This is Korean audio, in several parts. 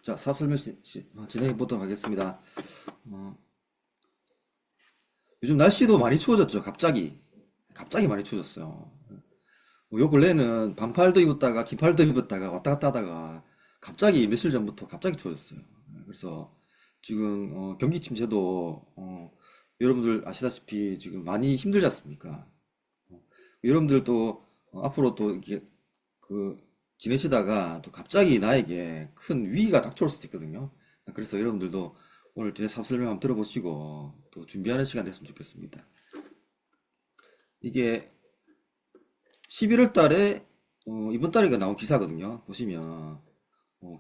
자, 사업 설명 진행해 보도록 하겠습니다. 어, 요즘 날씨도 많이 추워졌죠. 갑자기 많이 추워졌어요. 요 근래에는 반팔도 입었다가 긴팔도 입었다가 왔다 갔다 하다가 갑자기 며칠 전부터 갑자기 추워졌어요. 그래서 지금 경기 침체도 여러분들 아시다시피 지금 많이 힘들지 않습니까? 여러분들도 앞으로 또 이렇게 그 지내시다가 또 갑자기 나에게 큰 위기가 닥쳐올 수도 있거든요. 그래서 여러분들도 오늘 제 사업 설명 한번 들어보시고 또 준비하는 시간 됐으면 좋겠습니다. 이게 11월 달에 이번 달에 나온 기사거든요. 보시면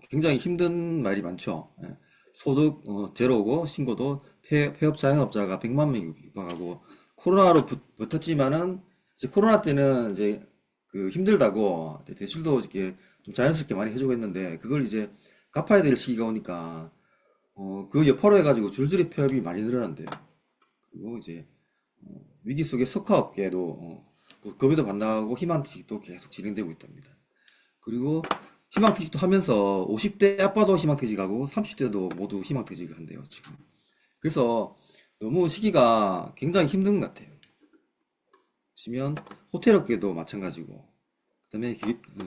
굉장히 힘든 말이 많죠. 예. 소득 제로고 신고도 폐업 자영업자가 100만 명이 육박하고 코로나로 버텼지만은 이제 코로나 때는 이제 그 힘들다고 대출도 이렇게 좀 자연스럽게 많이 해주고 했는데 그걸 이제 갚아야 될 시기가 오니까 그 여파로 해가지고 줄줄이 폐업이 많이 늘어난대요. 그리고 이제 위기 속에 석화업계도 그 급여도 반납하고 희망퇴직도 계속 진행되고 있답니다. 그리고 희망퇴직도 하면서 50대 아빠도 희망퇴직하고 30대도 모두 희망퇴직을 한대요, 지금. 그래서 너무 시기가 굉장히 힘든 것 같아요. 보시면 호텔업계도 마찬가지고, 그다음에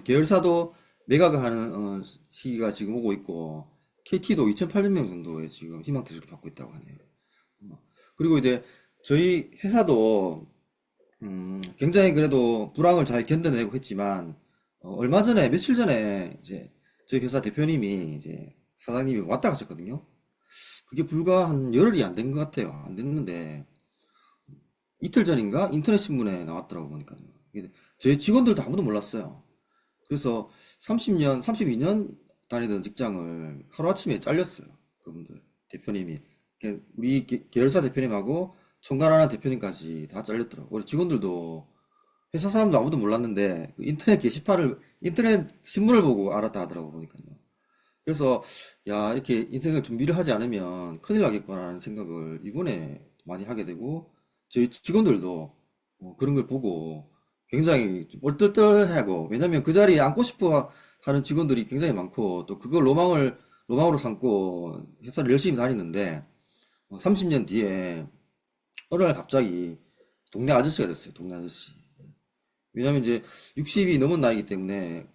계열사도 매각을 하는 시기가 지금 오고 있고, KT도 2,800명 정도의 지금 희망퇴직을 받고 있다고 하네요. 그리고 이제 저희 회사도 굉장히 그래도 불황을 잘 견뎌내고 했지만 얼마 전에 며칠 전에 이제 저희 회사 대표님이 이제 사장님이 왔다 가셨거든요. 그게 불과 한 열흘이 안 된 것 같아요. 안 됐는데 이틀 전인가 인터넷 신문에 나왔더라고 보니까요. 이게 저희 직원들도 아무도 몰랐어요. 그래서 30년, 32년 다니던 직장을 하루아침에 잘렸어요. 그분들 대표님이 우리 계열사 대표님하고 총괄하는 대표님까지 다 잘렸더라고요. 우리 직원들도 회사 사람도 아무도 몰랐는데 그 인터넷 신문을 보고 알았다 하더라고 보니까요. 그래서 야, 이렇게 인생을 준비를 하지 않으면 큰일 나겠구나라는 생각을 이번에 많이 하게 되고 저희 직원들도 그런 걸 보고 굉장히 좀 얼떨떨하고, 왜냐면 그 자리에 앉고 싶어 하는 직원들이 굉장히 많고 또 그걸 로망으로 삼고 회사를 열심히 다니는데 30년 뒤에 어느 날 갑자기 동네 아저씨가 됐어요. 동네 아저씨. 왜냐면 이제 60이 넘은 나이기 때문에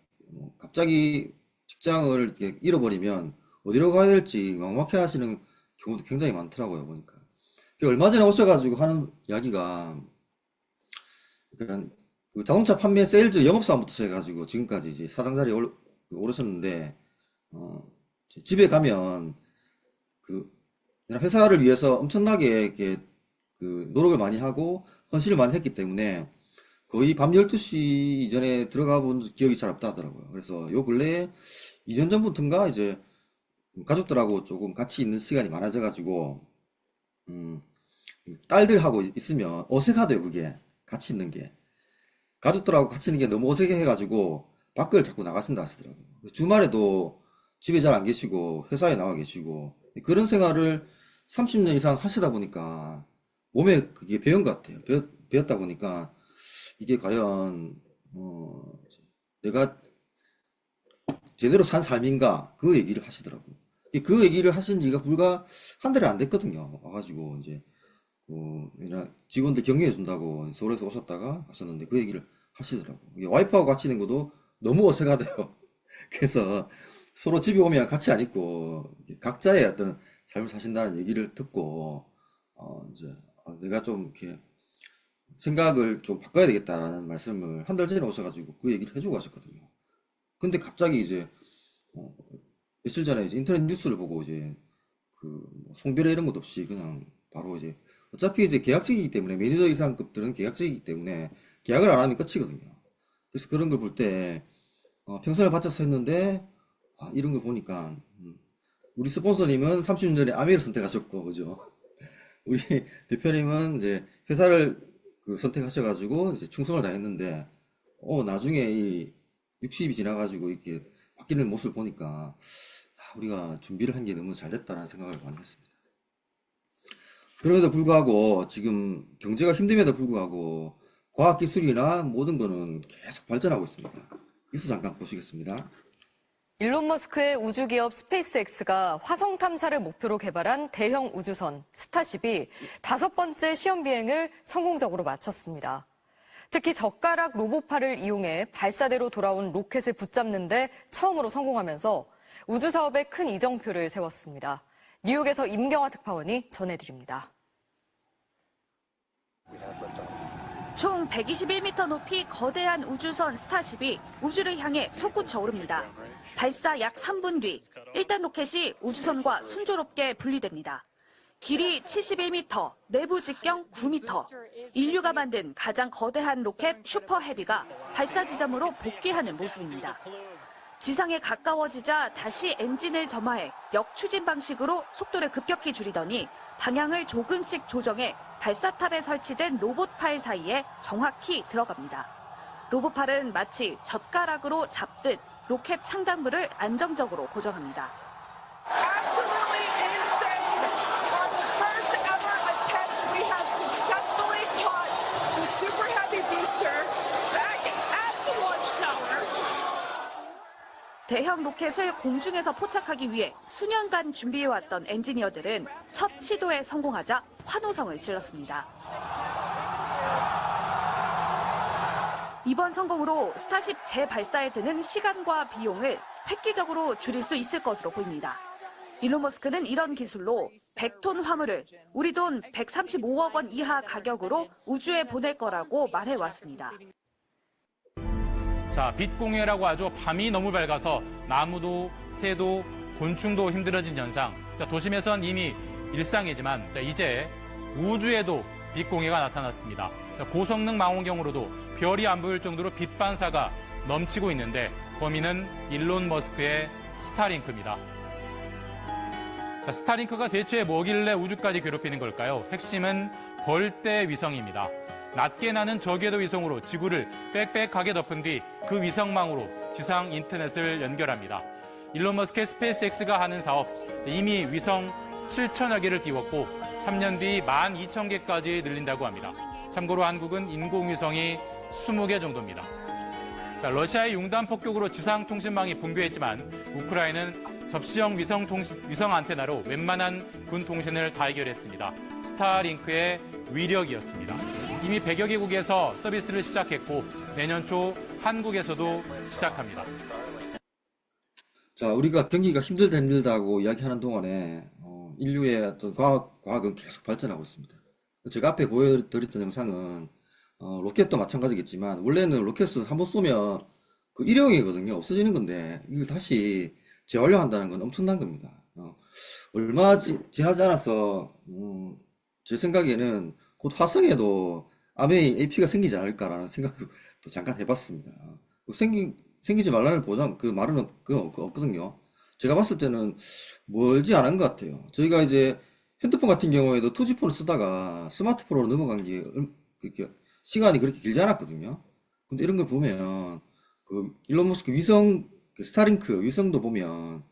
갑자기 직장을 이렇게 잃어버리면 어디로 가야 될지 막막해 하시는 경우도 굉장히 많더라고요, 보니까. 얼마 전에 오셔가지고 하는 이야기가, 그러니까 그 자동차 판매 세일즈 영업사원부터 시작해가지고 지금까지 이제 사장 자리에 오르셨는데, 어, 집에 가면 그 회사를 위해서 엄청나게 이렇게 그 노력을 많이 하고 헌신을 많이 했기 때문에 거의 밤 12시 이전에 들어가 본 기억이 잘 없다 하더라고요. 그래서 요 근래에 2년 전부터인가 이제 가족들하고 조금 같이 있는 시간이 많아져가지고 음, 딸들하고 있으면 어색하대요, 그게. 같이 있는 게. 가족들하고 같이 있는 게 너무 어색해가지고 밖을 자꾸 나가신다 하시더라고요. 주말에도 집에 잘 안 계시고 회사에 나와 계시고 그런 생활을 30년 이상 하시다 보니까 몸에 그게 배운 것 같아요. 배웠다 보니까 이게 과연 내가 제대로 산 삶인가 그 얘기를 하시더라고요. 그 얘기를 하신 지가 불과 한 달이 안 됐거든요. 와가지고 이제 직원들 격려해 준다고 서울에서 오셨다가 가셨는데 그 얘기를 하시더라고요. 이게 와이프하고 같이 있는 것도 너무 어색하대요. 그래서 서로 집에 오면 같이 안 있고 각자의 어떤 삶을 사신다는 얘기를 듣고 이제 내가 좀 이렇게 생각을 좀 바꿔야 되겠다라는 말씀을 한 달 전에 오셔가지고 그 얘기를 해주고 가셨거든요. 근데 갑자기 이제 어, 며칠 전에 이제 인터넷 뉴스를 보고 이제 그뭐 송별회 이런 것도 없이 그냥 바로 이제 어차피 이제 계약직이기 때문에 매니저 이상급들은 계약직이기 때문에 계약을 안 하면 끝이거든요. 그래서 그런 걸 볼 때 평생을 바쳐서 했는데 이런 걸 보니까 우리 스폰서님은 30년 전에 아메를 선택하셨고 그죠? 우리 대표님은 이제 회사를 선택하셔가지고 이제 충성을 다했는데 나중에 이 60이 지나가지고 이렇게 바뀌는 모습을 보니까 우리가 준비를 한 게 너무 잘 됐다는 생각을 많이 했습니다. 그럼에도 불구하고 지금 경제가 힘듦에도 불구하고 과학기술이나 모든 거는 계속 발전하고 있습니다. 뉴스 잠깐 보시겠습니다. 일론 머스크의 우주기업 스페이스X가 화성 탐사를 목표로 개발한 대형 우주선 스타쉽이 5번째 시험 비행을 성공적으로 마쳤습니다. 특히 젓가락 로봇팔을 이용해 발사대로 돌아온 로켓을 붙잡는 데 처음으로 성공하면서 우주 사업에 큰 이정표를 세웠습니다. 뉴욕에서 임경화 특파원이 전해드립니다. 총 121m 높이 거대한 우주선 스타쉽이 우주를 향해 솟구쳐 오릅니다. 발사 약 3분 뒤 1단 로켓이 우주선과 순조롭게 분리됩니다. 길이 71m, 내부 직경 9m. 인류가 만든 가장 거대한 로켓 슈퍼 헤비가 발사 지점으로 복귀하는 모습입니다. 지상에 가까워지자 다시 엔진을 점화해 역추진 방식으로 속도를 급격히 줄이더니 방향을 조금씩 조정해 발사탑에 설치된 로봇팔 사이에 정확히 들어갑니다. 로봇팔은 마치 젓가락으로 잡듯 로켓 상단부를 안정적으로 고정합니다. Absolutely insane. On the first ever attempt, we have successfully caught the Super Heavy booster back at the launch tower. 대형 로켓을 공중에서 포착하기 위해 수년간 준비해왔던 엔지니어들은 첫 시도에 성공하자 환호성을 질렀습니다. 이번 성공으로 스타쉽 재발사에 드는 시간과 비용을 획기적으로 줄일 수 있을 것으로 보입니다. 일론 머스크는 이런 기술로 100톤 화물을 우리 돈 135억 원 이하 가격으로 우주에 보낼 거라고 말해왔습니다. 자, 빛 공해라고 하죠. 밤이 너무 밝아서 나무도 새도 곤충도 힘들어진 현상. 자, 도심에선 이미 일상이지만 이제 우주에도 빛 공해가 나타났습니다. 자, 고성능 망원경으로도 별이 안 보일 정도로 빛 반사가 넘치고 있는데 범인은 일론 머스크의 스타링크입니다. 자, 스타링크가 대체 뭐길래 우주까지 괴롭히는 걸까요? 핵심은 벌떼 위성입니다. 낮게 나는 저궤도 위성으로 지구를 빽빽하게 덮은 뒤 그 위성망으로 지상 인터넷을 연결합니다. 일론 머스크의 스페이스X가 하는 사업, 이미 위성 7천여 개를 띄웠고 3년 뒤 12,000개까지 늘린다고 합니다. 참고로 한국은 인공위성이 20개 정도입니다. 자, 러시아의 융단 폭격으로 지상통신망이 붕괴했지만 우크라이나는 접시형 위성 안테나로 웬만한 군 통신을 다 해결했습니다. 스타링크의 위력이었습니다. 이미 100여 개국에서 서비스를 시작했고 내년 초 한국에서도 시작합니다. 자, 우리가 경기가 힘들다고 이야기하는 동안에 인류의 어떤 과학은 계속 발전하고 있습니다. 제가 앞에 보여드렸던 영상은 로켓도 마찬가지겠지만 원래는 로켓을 한번 쏘면 그 일회용이거든요. 없어지는 건데 이걸 다시 재활용한다는 건 엄청난 겁니다. 얼마 지나지 않아서 제 생각에는 곧 화성에도 암웨이 AP가 생기지 않을까라는 생각도 잠깐 해봤습니다. 생기지 말라는 보장 그 말은 없거든요. 제가 봤을 때는 멀지 않은 것 같아요. 저희가 이제 핸드폰 같은 경우에도 2G폰을 쓰다가 스마트폰으로 넘어간 게 그렇게 시간이 그렇게 길지 않았거든요. 근데 이런 걸 보면 그 일론 머스크 위성 그 스타링크 위성도 보면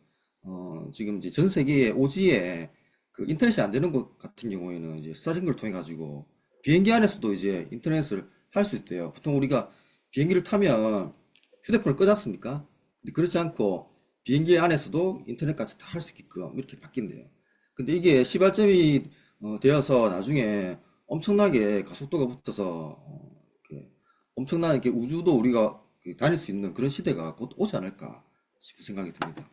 지금 이제 전 세계에 오지에 그 인터넷이 안 되는 곳 같은 경우에는 이제 스타링크를 통해 가지고 비행기 안에서도 이제 인터넷을 할 수 있대요. 보통 우리가 비행기를 타면 휴대폰을 끄지 않습니까? 근데 그렇지 않고 비행기 안에서도 인터넷까지 다 할 수 있게끔 이렇게 바뀐대요. 근데 이게 시발점이 되어서 나중에 엄청나게 가속도가 붙어서 엄청난 이렇게 우주도 우리가 다닐 수 있는 그런 시대가 곧 오지 않을까 싶은 생각이 듭니다.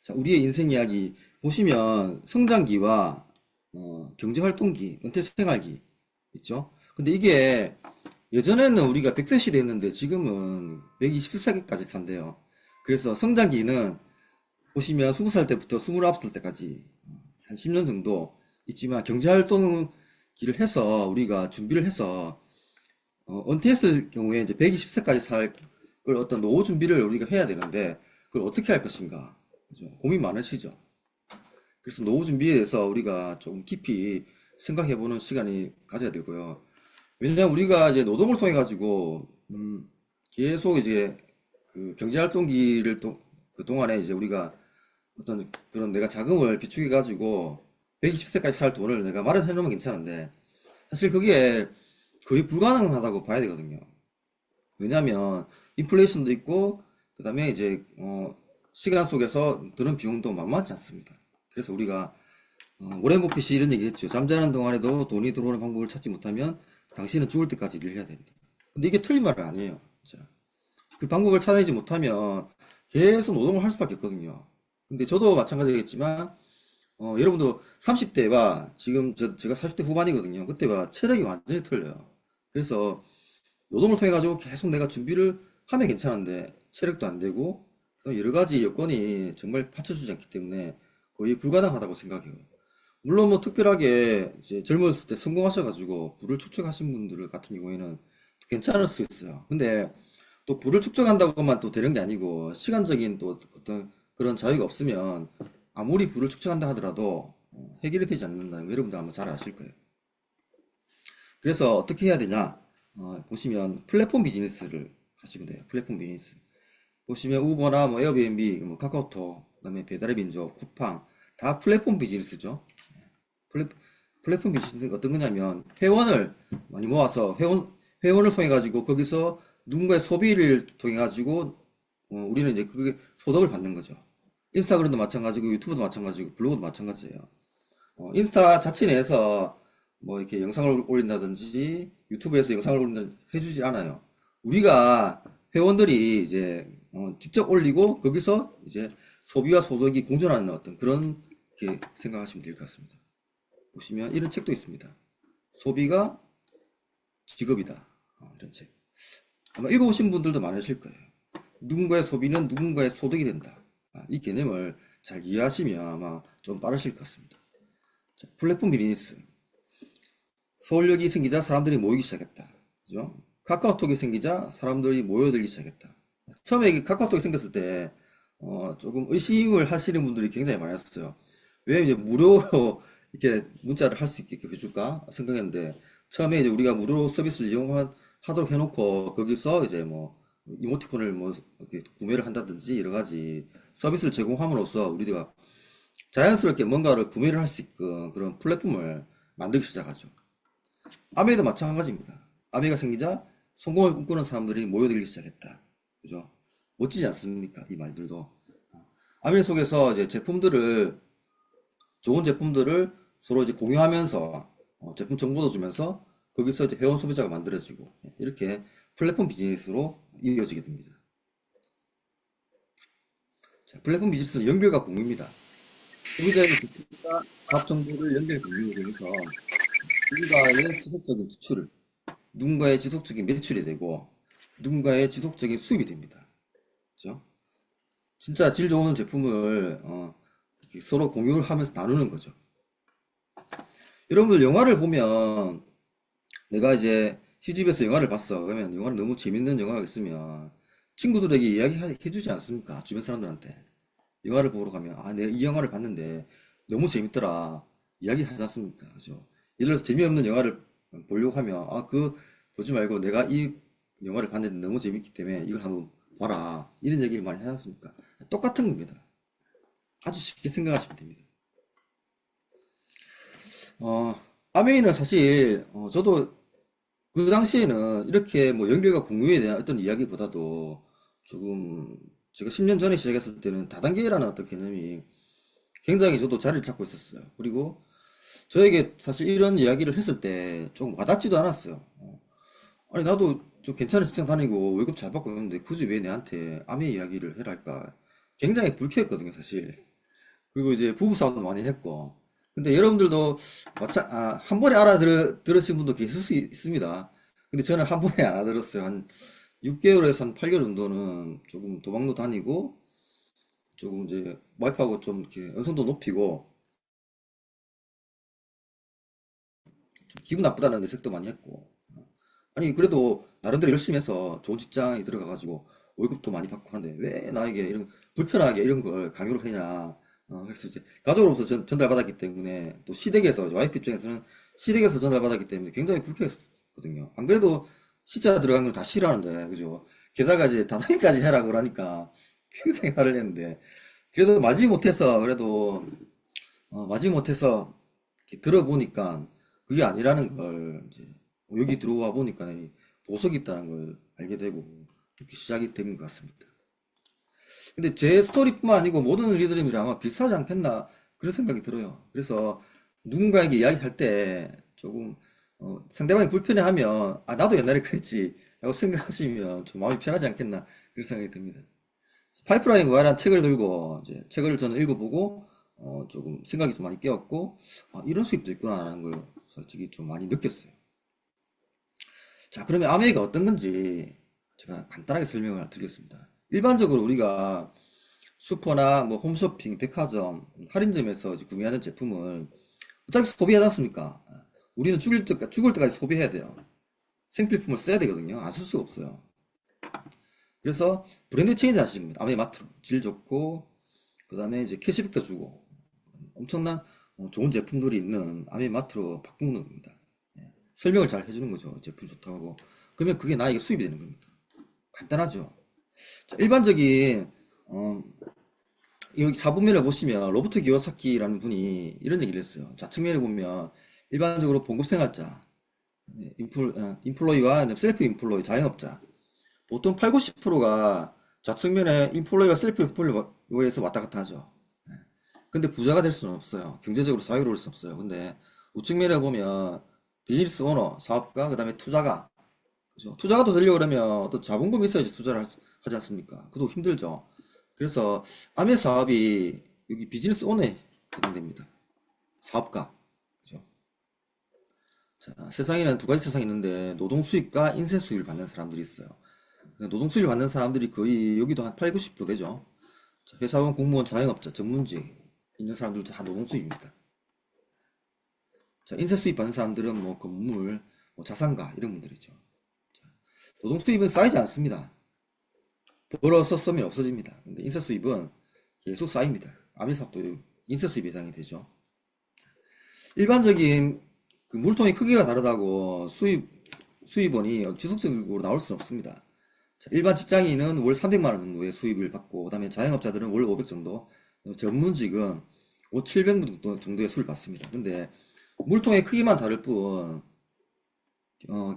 자, 우리의 인생 이야기 보시면 성장기와 경제활동기, 은퇴생활기 있죠. 근데 이게 예전에는 우리가 100세 시대였는데 지금은 120세까지 산대요. 그래서 성장기는 보시면 20살 때부터 29살 때까지 한 10년 정도 있지만 경제활동기를 해서 우리가 준비를 해서 은퇴했을 경우에 이제 120세까지 살 걸 어떤 노후 준비를 우리가 해야 되는데 그걸 어떻게 할 것인가, 그죠? 고민 많으시죠? 그래서 노후 준비에 대해서 우리가 좀 깊이 생각해보는 시간이 가져야 되고요. 왜냐면 우리가 이제 노동을 통해 가지고 계속 이제 그 경제활동기를 그 동안에 이제 우리가 어떤 그런 내가 자금을 비축해 가지고 120세까지 살 돈을 내가 마련해 놓으면 괜찮은데 사실 그게 거의 불가능하다고 봐야 되거든요. 왜냐하면 인플레이션도 있고 그다음에 이제 시간 속에서 드는 비용도 만만치 않습니다. 그래서 우리가 워렌 버핏이 이런 얘기 했죠. 잠자는 동안에도 돈이 들어오는 방법을 찾지 못하면 당신은 죽을 때까지 일을 해야 된다. 근데 이게 틀린 말은 아니에요. 자, 그 방법을 찾아내지 못하면 계속 노동을 할 수밖에 없거든요. 근데 저도 마찬가지겠지만 여러분도 30대와 지금 제가 40대 후반이거든요. 그때와 체력이 완전히 틀려요. 그래서 노동을 통해 가지고 계속 내가 준비를 하면 괜찮은데 체력도 안 되고 또 여러 가지 여건이 정말 받쳐주지 않기 때문에 거의 불가능하다고 생각해요. 물론 뭐 특별하게 이제 젊었을 때 성공하셔가지고 부를 축적하신 분들 같은 경우에는 괜찮을 수 있어요. 근데 또 부를 축적한다고만 또 되는 게 아니고 시간적인 또 어떤 그런 자유가 없으면 아무리 부를 축적한다 하더라도 해결이 되지 않는다는 거 여러분들 아마 잘 아실 거예요. 그래서 어떻게 해야 되냐? 보시면 플랫폼 비즈니스를 하시면 돼요. 플랫폼 비즈니스. 보시면 우버나 뭐 에어비앤비, 뭐 카카오톡, 그다음에 배달의 민족, 쿠팡 다 플랫폼 비즈니스죠. 플랫폼 비즈니스가 어떤 거냐면 회원을 많이 모아서 회원을 통해 가지고 거기서 누군가의 소비를 통해 가지고 우리는 이제 그게 소득을 받는 거죠. 인스타그램도 마찬가지고 유튜브도 마찬가지고 블로그도 마찬가지예요. 인스타 자체 내에서 뭐 이렇게 영상을 올린다든지 유튜브에서 영상을 올린다든지 해주지 않아요. 우리가 회원들이 이제 직접 올리고 거기서 이제 소비와 소득이 공존하는 어떤 그런 게 생각하시면 될 것 같습니다. 보시면 이런 책도 있습니다. 소비가 직업이다. 이런 책. 아마 읽어보신 분들도 많으실 거예요. 누군가의 소비는 누군가의 소득이 된다. 이 개념을 잘 이해하시면 아마 좀 빠르실 것 같습니다. 자, 플랫폼 비즈니스. 서울역이 생기자 사람들이 모이기 시작했다. 그죠? 카카오톡이 생기자 사람들이 모여들기 시작했다. 처음에 이 카카오톡이 생겼을 때 조금 의심을 하시는 분들이 굉장히 많았어요. 왜 이제 무료로 이렇게 문자를 할 수 있게 해줄까 생각했는데 처음에 이제 우리가 무료 서비스를 이용하도록 해놓고 거기서 이제 뭐 이모티콘을 뭐 이렇게 구매를 한다든지 여러 가지 서비스를 제공함으로써 우리가 자연스럽게 뭔가를 구매를 할 수 있는 그런 플랫폼을 만들기 시작하죠. 아메이도 마찬가지입니다. 아메이가 생기자 성공을 꿈꾸는 사람들이 모여들기 시작했다. 그죠? 멋지지 않습니까? 이 말들도. 아메이 속에서 이제 좋은 제품들을 서로 이제 공유하면서 제품 정보도 주면서 거기서 이제 회원 소비자가 만들어지고 이렇게 플랫폼 비즈니스로 이어지게 됩니다. 자, 플랫폼 비즈니스는 연결과 공유입니다. 소비자의 제품과 사업 정보를 연결 공유를 통해서 누군가의 지속적인 지출을, 누군가의 지속적인 매출이 되고 누군가의 지속적인 수입이 됩니다. 그죠? 진짜 질 좋은 제품을 이렇게 서로 공유를 하면서 나누는 거죠. 여러분들 영화를 보면 내가 이제 시집에서 영화를 봤어. 그러면 영화를 너무 재밌는 영화가 있으면 친구들에게 이야기해주지 않습니까? 주변 사람들한테. 영화를 보러 가면 내가 이 영화를 봤는데 너무 재밌더라. 이야기하지 않습니까? 그죠? 예를 들어서 재미없는 영화를 보려고 하면 그거 보지 말고 내가 이 영화를 봤는데 너무 재밌기 때문에 이걸 한번 봐라. 이런 얘기를 많이 하지 않습니까? 똑같은 겁니다. 아주 쉽게 생각하시면 됩니다. 아메이는 사실 저도 그 당시에는 이렇게 뭐 연결과 공유에 대한 어떤 이야기보다도 조금 제가 10년 전에 시작했을 때는 다단계라는 어떤 개념이 굉장히 저도 자리를 잡고 있었어요. 그리고 저에게 사실 이런 이야기를 했을 때 좀 와닿지도 않았어요. 아니 나도 좀 괜찮은 직장 다니고 월급 잘 받고 있는데 굳이 왜 내한테 아메이 이야기를 해라 할까 굉장히 불쾌했거든요 사실. 그리고 이제 부부싸움도 많이 했고 근데 여러분들도 한 번에 알아들으신 분도 계실 수 있습니다. 근데 저는 한 번에 안 알아들었어요. 한 6개월에서 한 8개월 정도는 조금 도망도 다니고 조금 이제 와이프하고 좀 이렇게 언성도 높이고 좀 기분 나쁘다는 내색도 많이 했고 아니 그래도 나름대로 열심히 해서 좋은 직장에 들어가가지고 월급도 많이 받고 하는데 왜 나에게 이런 불편하게 이런 걸 강요를 하냐. 그래서 이제 가족으로부터 전달받았기 때문에 또 시댁에서 와이프 입장에서는 시댁에서 전달받았기 때문에 굉장히 불쾌했거든요. 안 그래도 시자 들어간 걸 다 싫어하는데 그죠? 게다가 이제 다단계까지 해라 그러니까 굉장히 화를 냈는데 그래도 마지 못해서 이렇게 들어보니까 그게 아니라는 걸 이제 여기 들어와 보니까 보석이 있다는 걸 알게 되고 이렇게 시작이 된 것 같습니다. 근데 제 스토리뿐만 아니고 모든 리더들이 아마 비슷하지 않겠나 그런 생각이 들어요. 그래서 누군가에게 이야기할 때 조금 상대방이 불편해하면 아 나도 옛날에 그랬지 라고 생각하시면 좀 마음이 편하지 않겠나 그런 생각이 듭니다. 파이프라인 와이라는 책을 들고 이제 책을 저는 읽어보고 조금 생각이 좀 많이 깨었고 아, 이런 수입도 있구나라는 걸 솔직히 좀 많이 느꼈어요. 자, 그러면 아메이가 어떤 건지 제가 간단하게 설명을 드리겠습니다. 일반적으로 우리가 슈퍼나 뭐 홈쇼핑, 백화점, 할인점에서 이제 구매하는 제품을 어차피 소비하지 않습니까? 우리는 죽을 때까지 소비해야 돼요. 생필품을 써야 되거든요. 안 쓸 수가 없어요. 그래서 브랜드 체인지 하십니다. 아메이마트로 질 좋고 그 다음에 이제 캐시백도 주고 엄청난 좋은 제품들이 있는 아메이마트로 바꾸는 겁니다. 예. 설명을 잘 해주는 거죠. 제품 좋다고 하고 그러면 그게 나에게 수입이 되는 겁니다. 간단하죠. 자, 일반적인 여기 4분면을 보시면 로버트 기요사키라는 분이 이런 얘기를 했어요. 좌측면에 보면 일반적으로 봉급생활자, 인플로이와 셀프 인플로이, 자영업자 보통 8, 90%가 좌측면에 인플로이와 셀프 인플로이에서 왔다 갔다 하죠. 근데 부자가 될 수는 없어요. 경제적으로 자유로울 수 없어요. 근데 우측면에 보면 비즈니스 오너, 사업가, 그 다음에 투자가 그죠? 투자가 더 되려고 그러면 어떤 자본금이 있어야지 투자를 하지 않습니까? 그도 힘들죠. 그래서 아메 사업이 여기 비즈니스 오너에 해당됩니다. 사업가. 그죠? 자, 세상에는 두 가지 세상이 있는데 노동 수입과 인세 수입을 받는 사람들이 있어요. 노동 수입을 받는 사람들이 거의 여기도 한 8, 90% 되죠. 자, 회사원, 공무원, 자영업자, 전문직 있는 사람들도 다 노동 수입입니다. 자, 인세 수입 받는 사람들은 뭐 건물, 뭐 자산가 이런 분들이죠. 자, 노동 수입은 쌓이지 않습니다. 벌어서 쓰면 없어집니다. 근데 인세 수입은 계속 쌓입니다. 아메 사업도 인세 수입에 해당이 되죠. 일반적인 그 물통의 크기가 다르다고 수입원이 지속적으로 나올 수는 없습니다. 자, 일반 직장인은 월 300만 원 정도의 수입을 받고, 그 다음에 자영업자들은 월 500 정도, 전문직은 월 700 정도의 수입을 받습니다. 근데 물통의 크기만 다를 뿐,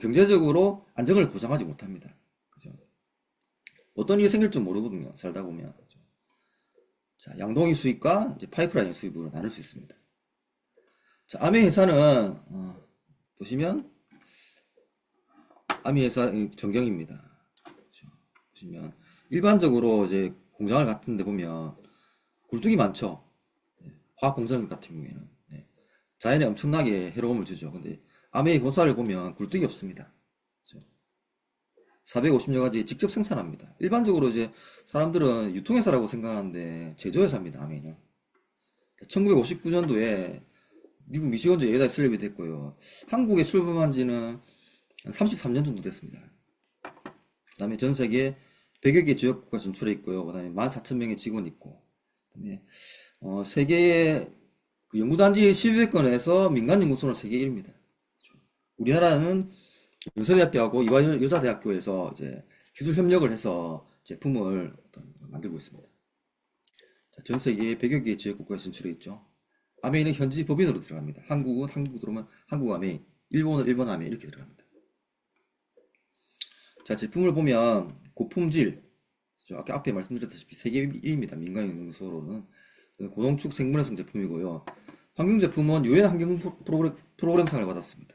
경제적으로 안정을 보장하지 못합니다. 그죠? 어떤 일이 생길 줄 모르거든요. 살다 보면. 그죠? 자, 양동이 수입과 이제 파이프라인 수입으로 나눌 수 있습니다. 자, 아메 회사는 보시면 아메 회사 전경입니다. 그렇죠? 보시면 일반적으로 이제 공장을 같은 데 보면 굴뚝이 많죠. 화학 공장 같은 경우에는 자연에 엄청나게 해로움을 주죠. 근데 아메이 본사를 보면 굴뚝이 없습니다. 그렇죠? 450여 가지 직접 생산합니다. 일반적으로 이제 사람들은 유통회사라고 생각하는데 제조회사입니다. 아메이는 1959년도에 미국 미시건주 예다에 설립이 됐고요. 한국에 출범한 지는 33년 정도 됐습니다. 그 다음에 전 세계 100여 개 지역국가 진출해 있고요. 그 다음에 14,000명의 직원이 있고, 그 다음에 세계의 그 연구단지 1200건에서 민간연구소는 세계 1위입니다. 우리나라는 연세대학교하고 이화여자대학교에서 이제 기술 협력을 해서 제품을 만들고 있습니다. 자, 전 세계 100여 개의 지역국가에 진출해 있죠. 아메이는 현지 법인으로 들어갑니다. 한국은 한국 들어오면 한국 아메이, 일본은 일본 아메이 이렇게 들어갑니다. 자, 제품을 보면 고품질, 아까 앞에 말씀드렸다시피 세계 1위입니다. 민간연구소로는 고농축 생물해성 제품이고요. 환경 제품은 유엔 환경 프로그램상을 받았습니다.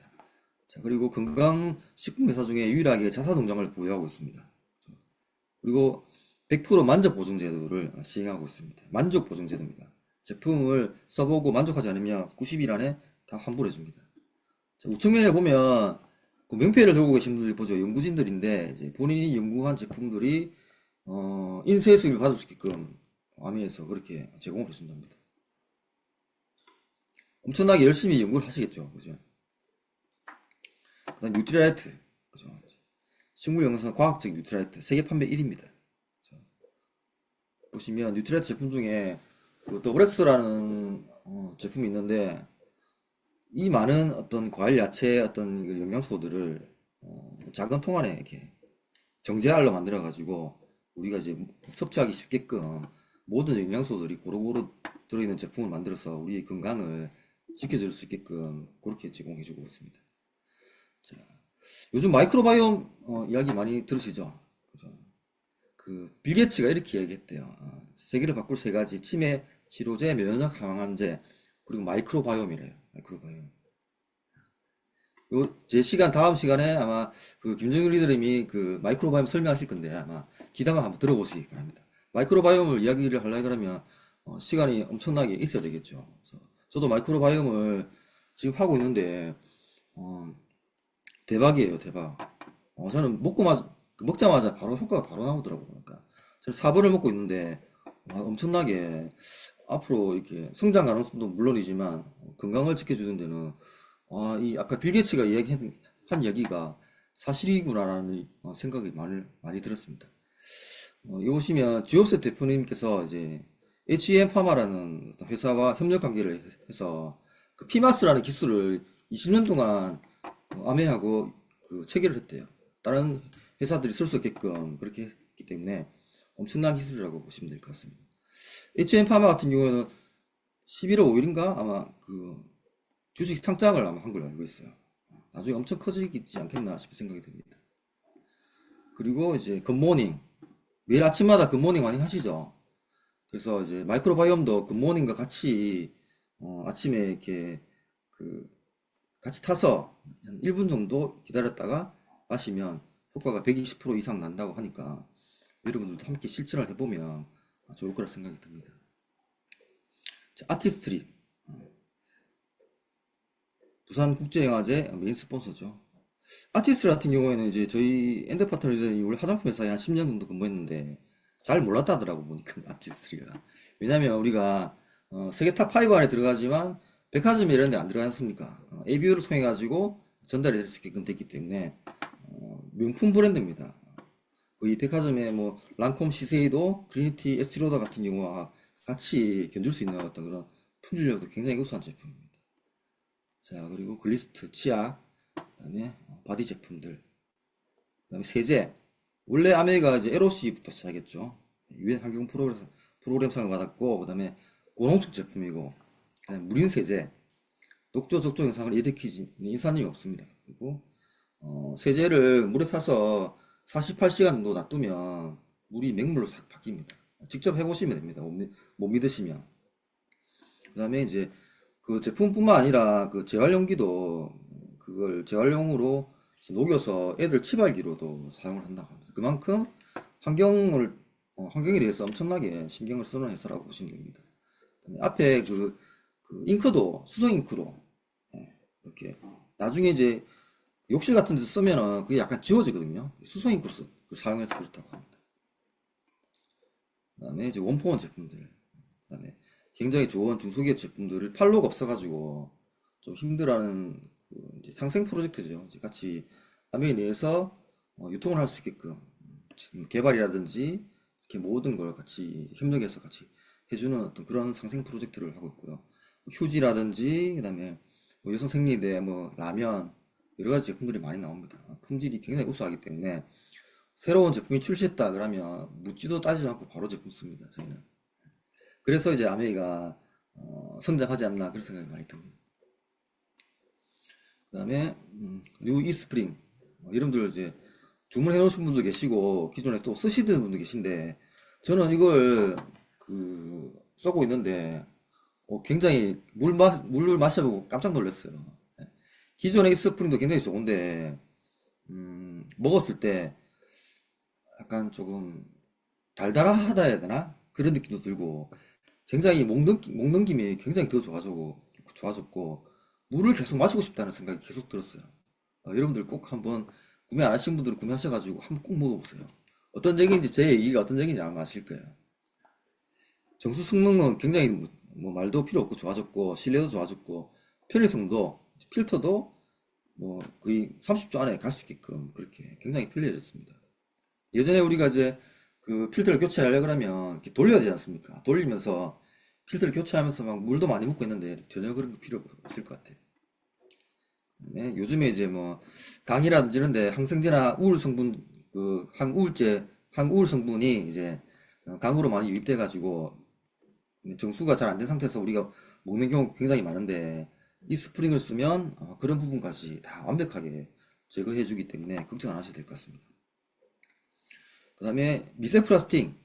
자, 그리고 건강식품회사 중에 유일하게 자사농장을 보유하고 있습니다. 그리고 100% 만족 보증 제도를 시행하고 있습니다. 만족 보증 제도입니다. 제품을 써보고 만족하지 않으면 90일 안에 다 환불해 줍니다. 자, 우측면에 보면 그 명패를 들고 계신 분들이 보죠. 연구진들인데 이제 본인이 연구한 제품들이 인쇄 수입을 받을 수 있게끔 아미에서 그렇게 제공을 해준답니다. 엄청나게 열심히 연구를 하시겠죠. 그죠? 그 다음 뉴트리라이트, 그죠? 식물 영양성 과학적 뉴트리라이트 세계 판매 1위입니다. 그죠? 보시면 뉴트리라이트 제품 중에 그 더블엑스라는 제품이 있는데 이 많은 어떤 과일, 야채 어떤 영양소들을 작은 통 안에 이렇게 정제알로 만들어 가지고 우리가 이제 섭취하기 쉽게끔 모든 영양소들이 고루고루 들어있는 제품을 만들어서 우리의 건강을 지켜줄 수 있게끔 그렇게 제공해주고 있습니다. 자, 요즘 마이크로바이옴 이야기 많이 들으시죠? 그 빌 게이츠가 이렇게 얘기했대요. 세계를 바꿀 세 가지: 치매, 치료제, 면역 항암제, 그리고 마이크로바이옴이래요. 마이크로바이옴. 제 시간, 다음 시간에 아마 김정일 리더님이 마이크로바이옴 설명하실 건데 아마 기다만 한번 들어보시기 바랍니다. 마이크로바이옴을 이야기를 하려고 그러면 시간이 엄청나게 있어야 되겠죠. 그래서 저도 마이크로바이옴을 지금 하고 있는데 대박이에요, 대박. 저는 먹자마자 바로 효과가 바로 나오더라고요. 그러니까 저는 4번을 먹고 있는데 엄청나게 앞으로 이렇게 성장 가능성도 물론이지만 건강을 지켜주는 데는 이 아까 빌 게이츠가 한 얘기가 사실이구나라는 생각이 많이 들었습니다. 여기 보시면 주엽셉 대표님께서 이제 HEM 파마라는 회사와 협력 관계를 해서 피마스라는 기술을 20년 동안 암회하고 체결을 했대요. 다른 회사들이 쓸 수 있게끔 그렇게 했기 때문에 엄청난 기술이라고 보시면 될 것 같습니다. HM 파마 같은 경우에는 11월 5일인가 아마 주식 상장을 아마 한 걸로 알고 있어요. 나중에 엄청 커지지 않겠나 싶은 생각이 듭니다. 그리고 이제 굿모닝, 매일 아침마다 굿모닝 많이 하시죠. 그래서 이제 마이크로바이옴도 굿모닝과 같이 아침에 이렇게 같이 타서 한 1분 정도 기다렸다가 마시면 효과가 120% 이상 난다고 하니까 여러분들도 함께 실천을 해보면 좋을 거라 생각이 듭니다. 자, 아티스트리 부산국제영화제 메인 스폰서죠. 아티스트 같은 경우에는 이제 저희 엔더파트너들이 원래 화장품 회사에 한 10년 정도 근무했는데 잘 몰랐다더라고 보니까 아티스트리가. 왜냐면 우리가 세계 탑5 안에 들어가지만 백화점이 이런 데 안 들어가지 않습니까? ABU를 통해 가지고 전달이 될 수 있게끔 됐기 때문에 명품 브랜드입니다. 거의 백화점에 뭐 랑콤, 시세이도, 그리니티, 에스티로더 같은 경우와 같이 견줄 수 있는 어떤 그런 품질력도 굉장히 우수한 제품입니다. 자, 그리고 글리스트, 치약, 그다음에 바디 제품들, 그다음에 세제. 원래 아메가 이제 LOC부터 시작했죠. 유엔 환경 프로그램상을 받았고, 그다음에 고농축 제품이고, 그다음에 무린 세제, 녹조 적조 현상을 일으키는 인산염이 없습니다. 그리고 세제를 물에 타서 48시간 정도 놔두면 물이 맹물로 싹 바뀝니다. 직접 해보시면 됩니다. 못 믿으시면. 그다음에 이제 제품뿐만 아니라 재활용기도 그걸 재활용으로 녹여서 애들 치발기로도 사용을 한다고 합니다. 그만큼 환경에 대해서 엄청나게 신경을 쓰는 회사라고 보시면 됩니다. 앞에 잉크도 수성 잉크로 이렇게 나중에 이제 욕실 같은 데서 쓰면은 그게 약간 지워지거든요. 수성 잉크로 사용해서 그렇다고 합니다. 그다음에 이제 원포원 제품들, 그다음에 굉장히 좋은 중소기업 제품들을 팔로가 없어가지고 좀 힘들어하는 이제 상생 프로젝트죠. 이제 같이 아메이 내에서 유통을 할 수 있게끔 개발이라든지 이렇게 모든 걸 같이 협력해서 같이 해주는 어떤 그런 상생 프로젝트를 하고 있고요. 휴지라든지 그다음에 여성 생리대, 라면 여러 가지 제품들이 많이 나옵니다. 품질이 굉장히 우수하기 때문에 새로운 제품이 출시했다 그러면 묻지도 따지지 않고 바로 제품 씁니다. 저희는. 그래서 이제 아메이가 성장하지 않나 그런 생각이 많이 듭니다. 그 다음에 뉴 이스프링, 여러분들 이제 주문해 놓으신 분도 계시고 기존에 또 쓰시던 분도 계신데 저는 이걸 쓰고 있는데 굉장히 물을 마셔보고 깜짝 놀랐어요. 기존의 이스프링도 굉장히 좋은데 먹었을 때 약간 조금 달달하다 해야 되나? 그런 느낌도 들고 굉장히 먹는 김이 굉장히 더 좋아졌고 물을 계속 마시고 싶다는 생각이 계속 들었어요. 여러분들 꼭 한번 구매 안 하신 분들은 구매하셔가지고 한번 꼭 먹어보세요. 어떤 적인지 제 얘기가 어떤 적인지 아마 아실 거예요. 정수 성능은 굉장히 말도 필요 없고 좋아졌고 신뢰도 좋아졌고 편의성도 필터도 거의 30초 안에 갈 수 있게끔 그렇게 굉장히 편리해졌습니다. 예전에 우리가 이제 필터를 교체하려고 하면 이렇게 돌려야 되지 않습니까? 돌리면서 필터를 교체하면서 막 물도 많이 묻고 있는데 전혀 그런 거 필요 없을 것 같아요. 네, 요즘에 이제 강이라든지 이런데 항생제나 우울 성분, 항우울 성분이 이제 강으로 많이 유입돼 가지고 정수가 잘 안 된 상태에서 우리가 먹는 경우가 굉장히 많은데 이 스프링을 쓰면 그런 부분까지 다 완벽하게 제거해 주기 때문에 걱정 안 하셔도 될 것 같습니다. 그 다음에 미세플라스틱.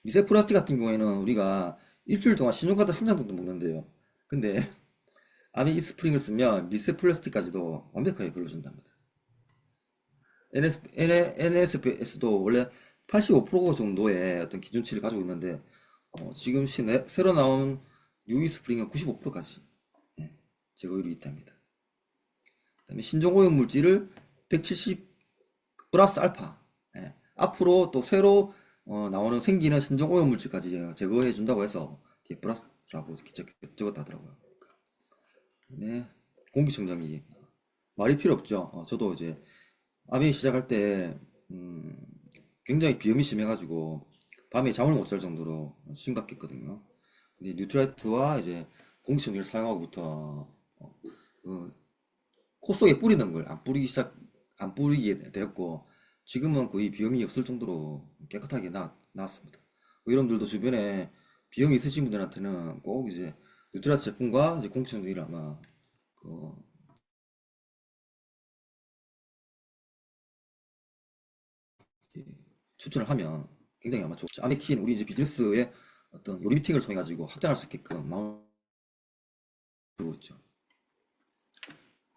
미세플라스틱 같은 경우에는 우리가 일주일 동안 신용카드 한 장 정도 먹는데요. 근데 아미 이 스프링을 쓰면 미세플라스틱까지도 완벽하게 걸러준답니다. NSPS도 원래 85% 정도의 어떤 기준치를 가지고 있는데 지금 새로 나온 UV 스프링은 95%까지 제거율이 있답니다. 그 다음에 신종오염 물질을 170 플러스 알파. 앞으로 또 새로 나오는 생기는 신종오염 물질까지 제거해 준다고 해서 D 플러스라고 이렇게 적었다 하더라고요. 네, 공기청정기 말이 필요 없죠. 저도 이제 암이 시작할 때 굉장히 비염이 심해가지고 밤에 잠을 못 잘 정도로 심각했거든요. 근데 뉴트라이트와 이제 공기청정기를 사용하고부터 코 속에 뿌리는 걸 안 뿌리게 되었고, 지금은 거의 비염이 없을 정도로 깨끗하게 나왔습니다. 여러분들도 주변에 비염이 있으신 분들한테는 꼭 이제 뉴트라이트 제품과 이제 공기청정기를 아마 추천을 하면 굉장히 아마 좋죠. 아메킨 우리 이제 비즈니스의 어떤 요리 미팅을 통해 가지고 확장할 수 있게끔 마음을 주고 있죠.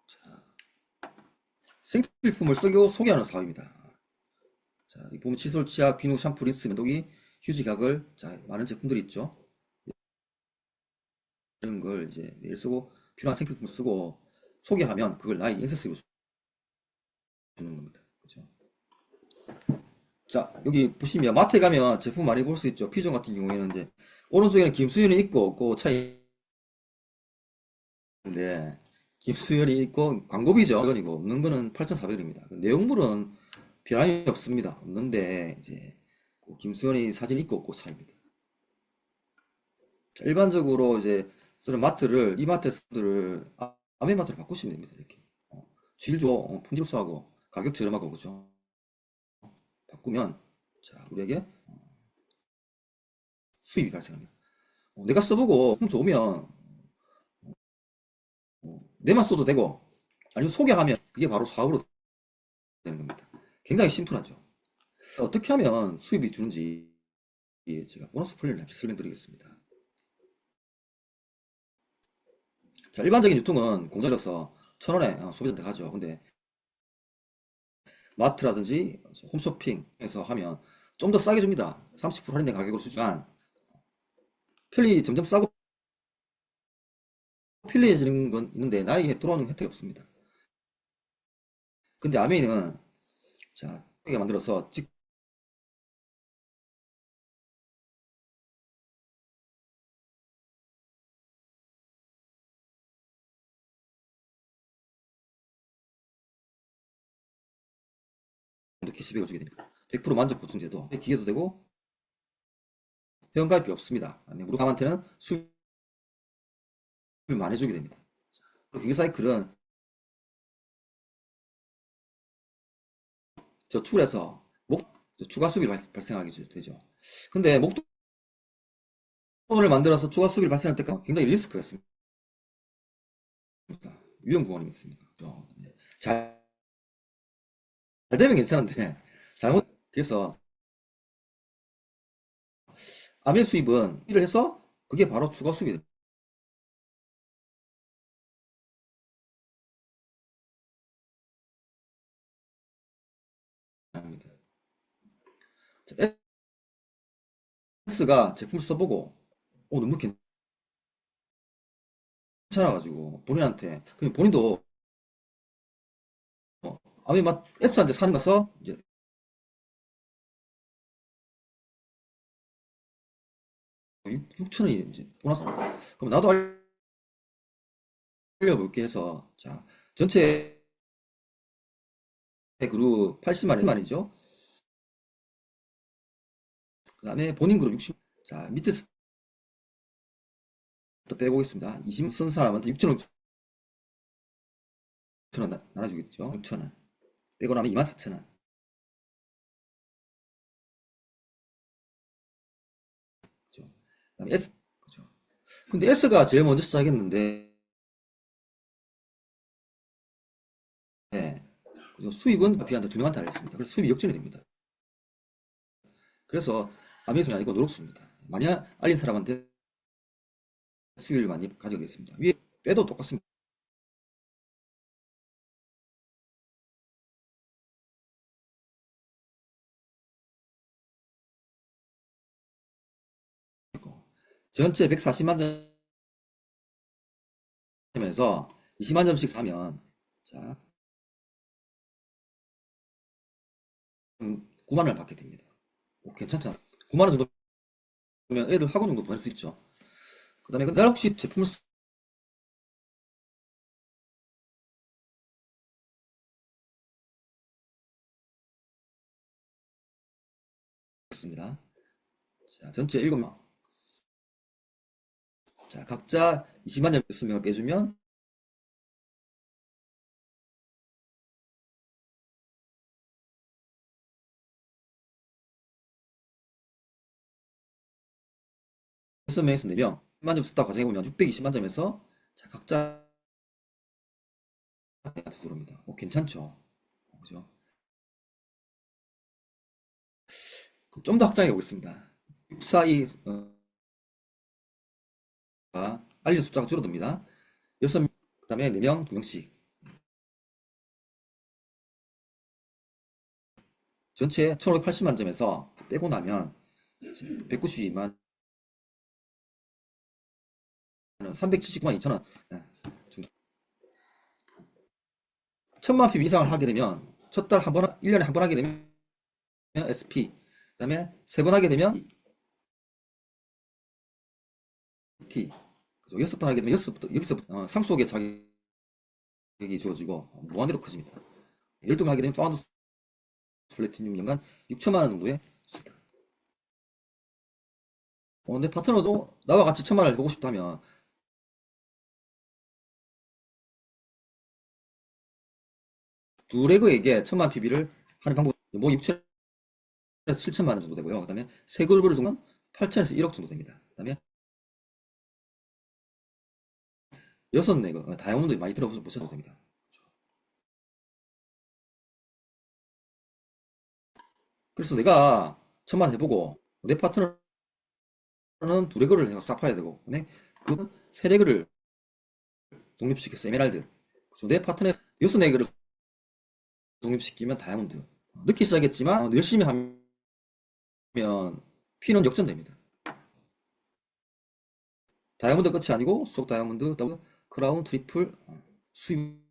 자, 생필품을 소개하는 사업입니다. 자, 이 보면 칫솔, 치약, 비누, 샴푸, 린스, 면도기, 휴지, 가글, 자, 많은 제품들이 있죠. 이런 걸 이제 매일 쓰고 필요한 생필품 쓰고 소개하면 그걸 나의 인센티브로 주는 겁니다. 그렇죠? 자, 여기 보시면 마트에 가면 제품 많이 볼 수 있죠. 피존 같은 경우에는 이제 오른쪽에는 김수현이 있고 없고 차이 있는데, 김수현이 있고 광고비죠. 이건이고 없는 거는 8,400원입니다. 내용물은 변함이 없습니다. 없는데 이제 김수현이 사진 있고 없고 차이입니다. 자, 일반적으로 이제 쓰는 마트를 이 마트를 아메마트로 바꾸시면 됩니다. 이렇게 질 좋고 품질수하고 가격 저렴하고 그죠? 바꾸면 자 우리에게 수입이 발생합니다. 내가 써보고 좋으면 내만 써도 되고 아니면 소개하면 그게 바로 사업으로 되는 겁니다. 굉장히 심플하죠. 어떻게 하면 수입이 주는지 제가 보너스 플랜을 설명드리겠습니다. 자, 일반적인 유통은 공장에서 1,000원에 소비자한테 가죠. 근데 마트라든지 홈쇼핑에서 하면 좀 더 싸게 줍니다. 30% 할인된 가격으로 주지만 점점 싸고 편리해지는 건 있는데 나에게 돌아오는 혜택이 없습니다. 근데 아메이는 자, 크게 만들어서 캐시백을 주게 됩니다. 100% 만족 보충제도 기계도 되고 회원가입이 없습니다. 우리 가한테는 수입을 많이 주게 됩니다. 기계 사이클은 저 툴에서 추가 수입이 발생하게 되죠. 근데 목돈을 만들어서 추가 수입이 발생할 때까지 굉장히 리스크가 있습니다. 위험 구간이 있습니다. 잘 되면 괜찮은데 그래서 아메 수입은 일을 해서 그게 바로 추가 수입이 됩니다. S가 제품을 써보고 너무 괜찮아가지고 본인한테 그냥 본인도 아메 S한테 사는 가서 이제 6,000원이 이제 보너스. 그럼 나도 알려볼게 해서 자 전체 그룹 80만이죠. 그 다음에 본인 그룹 60. 자 밑에서 또 빼보겠습니다. 20 쓴 사람한테 6,000원 나눠주겠죠. 6,000원 빼고 나면 24,000원. 그죠? 그다음에 S. 그죠? 근데 S가 제일 먼저 시작했는데 수입은 B한테 2명한테 알렸습니다. 그래서 수입이 역전이 됩니다. 그래서 아미성이 아니고 노록수입니다. 많이 알린 사람한테 수익을 많이 가져가게 됐습니다. 위에 빼도 똑같습니다. 전체 140만 점에서 20만 점씩 사면 자 9만 원을 받게 됩니다. 괜찮잖아. 9만 원 정도면 애들 학원 정도 보낼 수 있죠. 그 다음에 내가 혹시 제품을 습니다. 자, 전체 7명. 자, 각자 20만 점 있으면 빼주면 여섯 명에서 4명 10만 점 썼다고 가정해보면 620만 점에서 자, 각자 들어옵니다. 괜찮죠? 그죠? 좀 더 확장해 보겠습니다. 642 알린 숫자가 줄어듭니다. 6명, 그 다음에 4명, 2명씩. 전체 1580만 점에서 빼고 나면 192만 379만 2천원 정도. 1000만 PB 이상을 하게 되면 첫 달 한 번, 1년에 한 번 하게 되면 SP, 그 다음에 3번 하게 되면 T, 6번 하게 되면 여기서부터 상속의 자격이 주어지고 무한대로 커집니다. 12번 하게 되면 파운드 플래티늄 연간 6천만 원 정도의 수익. 내 파트너도 나와 같이 1000만 원을 보고 싶다면 두 레그에게 1000만 PB를 하는 방법, 뭐 6천에서 7천만 원 정도 되고요. 그 다음에 세 그룹을 두면 8천에서 1억 정도 됩니다. 그 다음에 6레그, 다이아몬드 많이 들어보셔도 됩니다. 그래서 내가 1000만 원 해보고 내 파트너는 두 레그를 해서 싹 파야 되고, 그 세 레그를 독립시켰어. 에메랄드. 내 파트너 6레그를 독립시키면 다이아몬드. 늦게 시작했지만 열심히 하면 피는 역전됩니다. 다이아몬드 끝이 아니고 속 다이아몬드, 더블, 크라운, 트리플 수입은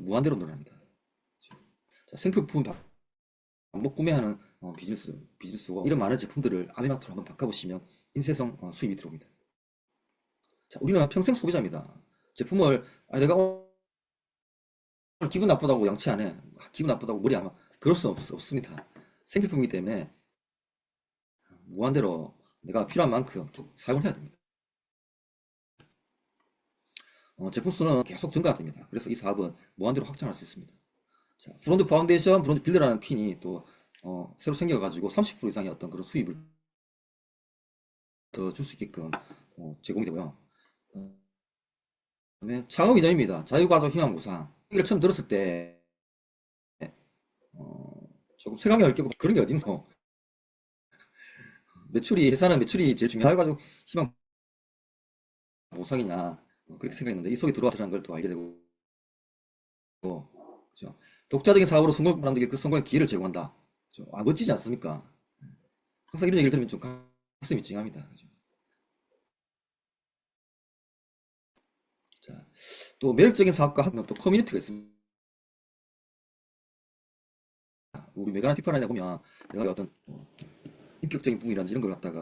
무한대로 늘어납니다. 자, 생필품 반복 구매하는 비즈니스고 이런 많은 제품들을 아메마트로 한번 바꿔보시면 인쇄성 수입이 들어옵니다. 자, 우리는 평생 소비자입니다. 제품을 내가 오늘 기분 나쁘다고 양치 안 해, 기분 나쁘다고 머리 안 와, 그럴 수 없습니다. 생필품이기 때문에 무한대로 내가 필요한 만큼 사용을 해야 됩니다. 제품 수는 계속 증가가 됩니다. 그래서 이 사업은 무한대로 확장할 수 있습니다. 자, 브론즈 파운데이션, 브론즈 빌드라는 핀이 또 새로 생겨가지고 30% 이상의 어떤 그런 수입을 더 줄 수 있게끔 제공이 되고요. 그다음에 창업 이전입니다. 자유과적 희망 보상. 이걸 처음 들었을 때 조금 세상에 얽히고 그런 게 어딨노? 회사는 매출이 제일 중요한 자유과적 희망 보상이냐, 그렇게 생각했는데 이 속에 들어왔다는 걸 또 알게 되고, 그렇죠? 독자적인 사업으로 성공한 사람들에게 그 성공의 기회를 제공한다. 그렇죠? 멋지지 않습니까? 항상 이런 얘기를 들으면 좀 가슴이 찡합니다. 그렇죠? 자, 또 매력적인 사업과 또 커뮤니티가 있습니다. 우리 메가나 피파라인에 보면 내가 어떤 인격적인 부분이라든지 이런 걸 갖다가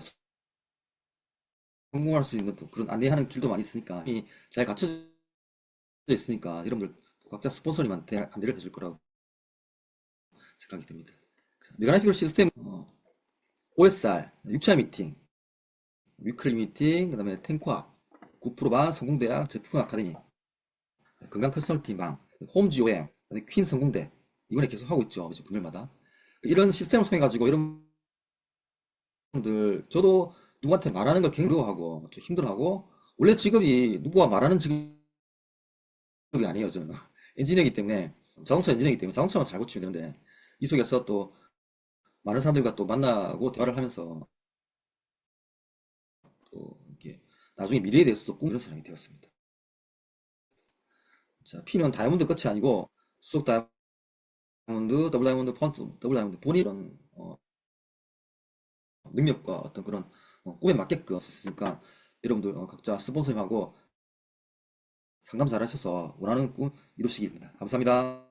성공할 수 있는 또 그런 안내하는 길도 많이 있으니까 잘 갖춰져 있으니까 여러분들 각자 스폰서님한테 안내를 해줄 거라고 생각이 듭니다. 메가나 피파 시스템 OSR, 6차 미팅, 위클리 미팅, 그 다음에 탱크학, 9%반 성공대학 제품 아카데미, 건강 컨설팅방, 홈지오엠, 퀸 성공대 이번에 계속 하고 있죠. 분들마다 이런 시스템을 통해 가지고 여러분들, 저도 누구한테 말하는 걸 굉장히 어려워하고 좀 힘들어하고, 원래 직업이 누구와 말하는 직업이 아니에요. 저는 엔지니어이기 때문에, 자동차 엔지니어이기 때문에 자동차만 잘 고치면 되는데 이 속에서 또 많은 사람들과 또 만나고 대화를 하면서 또 이렇게 나중에 미래에 대해서도 꾸미는 사람이 되었습니다. 자, P는 다이아몬드 끝이 아니고 수석 다이아몬드, 더블 다이아몬드, 펀스, 더블 다이아몬드 본인 이런 능력과 어떤 그런 꿈에 맞게끔 했으니까 여러분들 각자 스폰서님하고 상담 잘 하셔서 원하는 꿈 이루시기 바랍니다. 감사합니다.